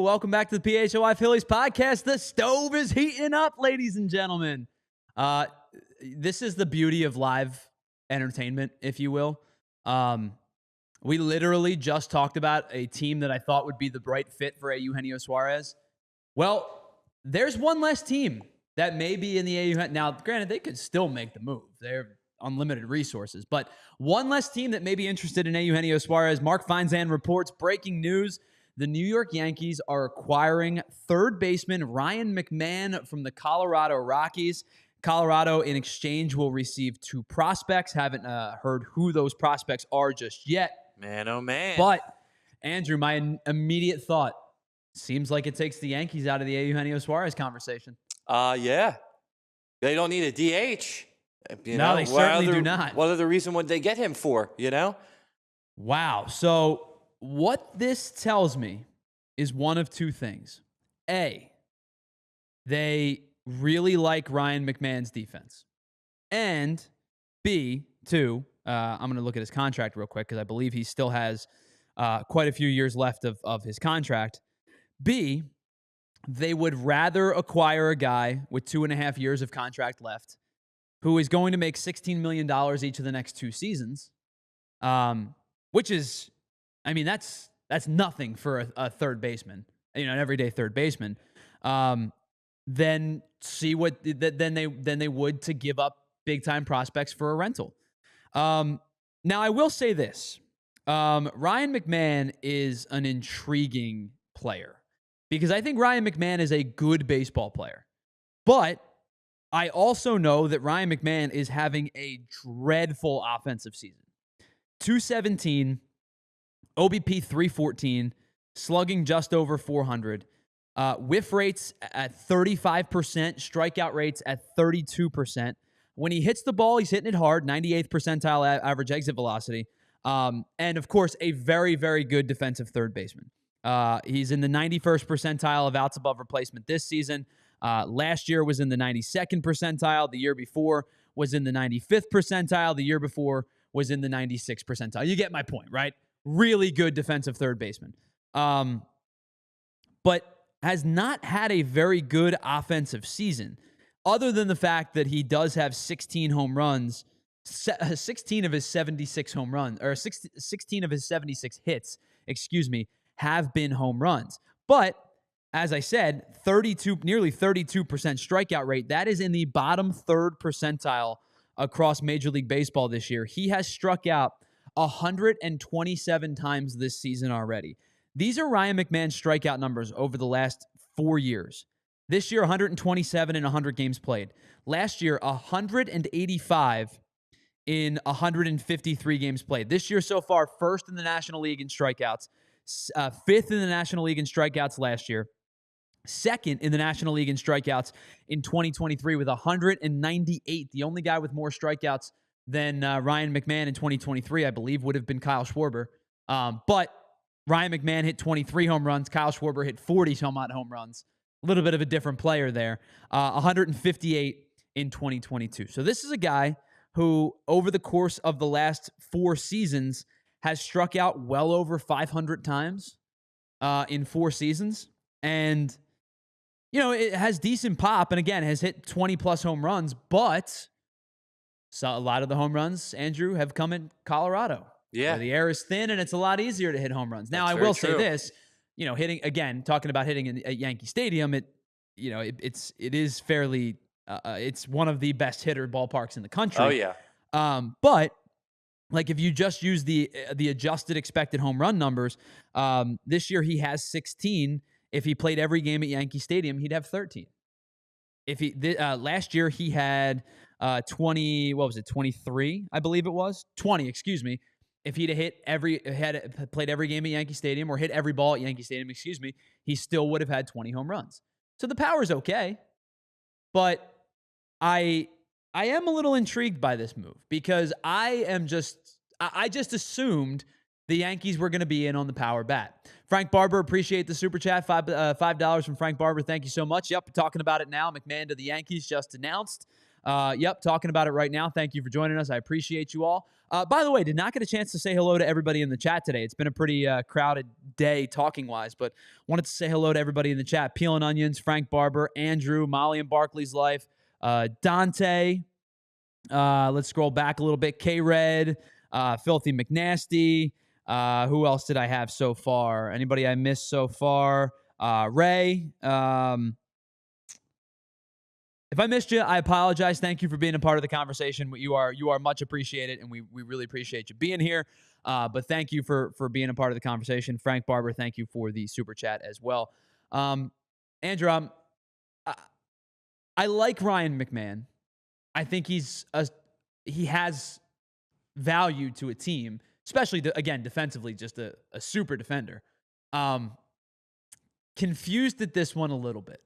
Welcome back to the PHLY Phillies podcast. The stove is heating up, ladies and gentlemen. This is the beauty of live entertainment, if you will. We literally just talked about a team that I thought would be the right fit for Eugenio Suarez. Well, there's one less team that may be in the Eugenio. Now, granted, they could still make the move. They're unlimited resources. But one less team that may be interested in Eugenio Suarez. Mark Feinzan reports breaking news. The New York Yankees are acquiring third baseman Ryan McMahon from the Colorado Rockies. Colorado, in exchange, will receive 2 prospects. Haven't heard who those prospects are just yet. Man, oh man. But, Andrew, my immediate thought, seems like it takes the Yankees out of the Eugenio Suarez conversation. Yeah. They don't need a DH. No, they certainly do not. What other reason would they get him for, Wow. So what this tells me is one of 2 things. A, they really like Ryan McMahon's defense. And B, 2, I'm going to look at his contract real quick because I believe he still has quite a few years left of his contract. B, they would rather acquire a guy with 2.5 years of contract left who is going to make $16 million each of the next 2 seasons, which is, I mean, that's nothing for a third baseman, an everyday third baseman. Then see what then they would to give up big time prospects for a rental. Now I will say this: Ryan McMahon is an intriguing player because I think Ryan McMahon is a good baseball player, but I also know that Ryan McMahon is having a dreadful offensive season. 217. OBP 314, slugging just over 400, whiff rates at 35%, strikeout rates at 32%. When he hits the ball, he's hitting it hard, 98th percentile average exit velocity, and of course, a very, very good defensive third baseman. He's in the 91st percentile of outs above replacement this season. Last year was in the 92nd percentile. The year before was in the 95th percentile. The year before was in the 96th percentile. You get my point, right? Really good defensive third baseman. But has not had a very good offensive season, other than the fact that he does have 16 home runs, 16 of his 76 home runs, or 16 of his 76 hits, have been home runs. But as I said, nearly 32% strikeout rate. That is in the bottom 3rd percentile across Major League Baseball this year. He has struck out 127 times this season already. These are Ryan McMahon's strikeout numbers over the last 4 years. This year, 127 in 100 games played. Last year, 185 in 153 games played. This year so far, 1st in the National League in strikeouts, 5th in the National League in strikeouts last year, 2nd in the National League in strikeouts in 2023 with 198. The only guy with more strikeouts than Ryan McMahon in 2023, I believe, would have been Kyle Schwarber. But Ryan McMahon hit 23 home runs. Kyle Schwarber hit 40 home runs. A little bit of a different player there. 158 in 2022. So this is a guy who, over the course of the last 4 seasons, has struck out well over 500 times in 4 seasons. And, it has decent pop. And again, has hit 20-plus home runs. But so a lot of the home runs, Andrew, have come in Colorado. Yeah. Where the air is thin and it's a lot easier to hit home runs. Now, That's I will very say true. this, talking about hitting at Yankee Stadium, it is fairly, it's one of the best hitter ballparks in the country. Oh, yeah. But like if you just use the adjusted expected home run numbers, this year he has 16. If he played every game at Yankee Stadium, he'd have 13. Last year he had 23, I believe it was 20, excuse me. If he'd had played every game at Yankee Stadium or hit every ball at Yankee Stadium, he still would have had 20 home runs. So the power's okay, but I am a little intrigued by this move because I just assumed the Yankees were going to be in on the power bat. Frank Barber, appreciate the super chat. $5 from Frank Barber. Thank you so much. Yep, we're talking about it now. McMahon to the Yankees just announced. Yep, talking about it right now. Thank you for joining us. I appreciate you all. By the way, did not get a chance to say hello to everybody in the chat today. It's been a pretty crowded day talking-wise, but wanted to say hello to everybody in the chat. Peeling Onions, Frank Barber, Andrew, Molly and Barkley's Life, Dante. Let's scroll back a little bit. K-Red, Filthy McNasty. Who else did I have so far? Anybody I missed so far? Ray. If I missed you, I apologize. Thank you for being a part of the conversation. You are much appreciated, and we really appreciate you being here. But thank you for being a part of the conversation. Frank Barber, thank you for the super chat as well. Andrew, I like Ryan McMahon. I think he has value to a team, especially, again, defensively, just a super defender. Confused at this one a little bit.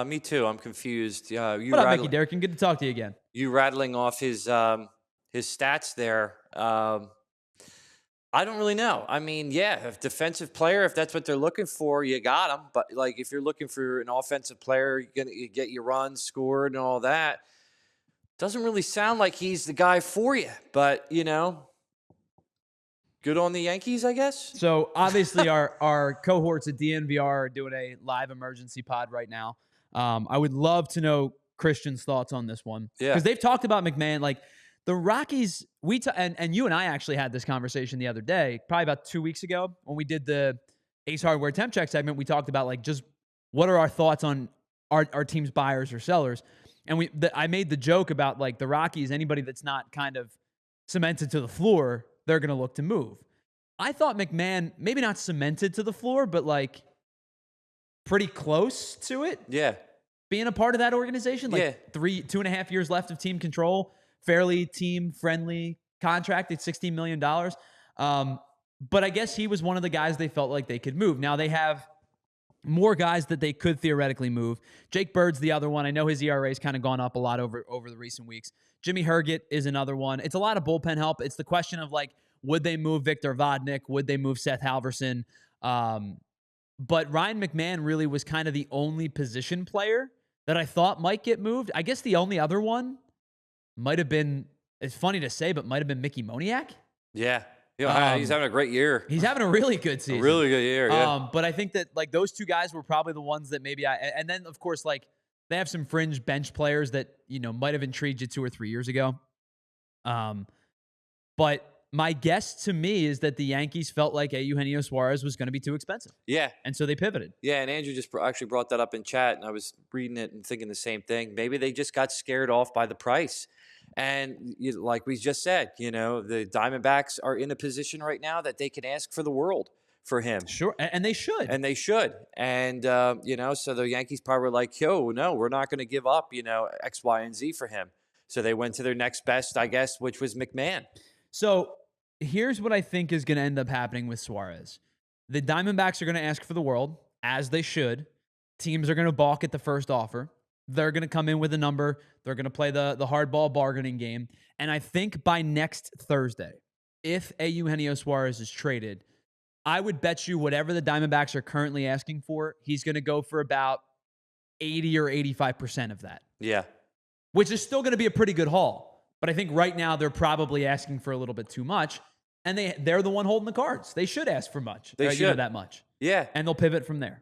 Me too. I'm confused. What up, Mickey Durkin? Good to talk to you again. You rattling off his stats there. I don't really know. I mean, yeah, if defensive player, if that's what they're looking for, you got him. But like, if you're looking for an offensive player, you're gonna get your runs scored and all that. Doesn't really sound like he's the guy for you. But good on the Yankees, I guess. So obviously, our cohorts at DNVR are doing a live emergency pod right now. I would love to know Christian's thoughts on this one. Yeah. Because they've talked about McMahon. Like, the Rockies, and you and I actually had this conversation the other day, probably about 2 weeks ago, when we did the Ace Hardware Temp Check segment. We talked about, like, just what are our thoughts on our team's buyers or sellers. And I made the joke about, like, the Rockies, anybody that's not kind of cemented to the floor, they're going to look to move. I thought McMahon, maybe not cemented to the floor, but, like, pretty close to it. Yeah. Being a part of that organization, like 2.5 years left of team control, fairly team-friendly contract at $16 million. But I guess he was one of the guys they felt like they could move. Now they have more guys that they could theoretically move. Jake Bird's the other one. I know his ERA's kind of gone up a lot over the recent weeks. Jimmy Herget is another one. It's a lot of bullpen help. It's the question of, like, would they move Victor Vodnik? Would they move Seth Halverson? But Ryan McMahon really was kind of the only position player that I thought might get moved. I guess the only other one might have been, it's funny to say, but might have been Mickey Moniak. Yeah. He's having a great year. He's having a really good season. A really good year, yeah. But I think that, like, those two guys were probably the ones that maybe and then, of course, like, they have some fringe bench players that, might have intrigued you 2 or 3 years ago. But my guess to me is that the Yankees felt like Eugenio Suarez was going to be too expensive. Yeah. And so they pivoted. Yeah, and Andrew just actually brought that up in chat, and I was reading it and thinking the same thing. Maybe they just got scared off by the price. And like we just said, the Diamondbacks are in a position right now that they can ask for the world for him. Sure, and they should. And they should. And, so the Yankees probably were like, yo, no, we're not going to give up, X, Y, and Z for him. So they went to their next best, I guess, which was McMahon. So here's what I think is going to end up happening with Suarez. The Diamondbacks are going to ask for the world, as they should. Teams are going to balk at the first offer. They're going to come in with a number. They're going to play the hardball bargaining game. And I think by next Thursday, if Eugenio Suarez is traded, I would bet you whatever the Diamondbacks are currently asking for, he's going to go for about 80 or 85% of that. Yeah. Which is still going to be a pretty good haul. But I think right now they're probably asking for a little bit too much. And they're the one holding the cards. They should ask for much. They should. That much. Yeah. And they'll pivot from there.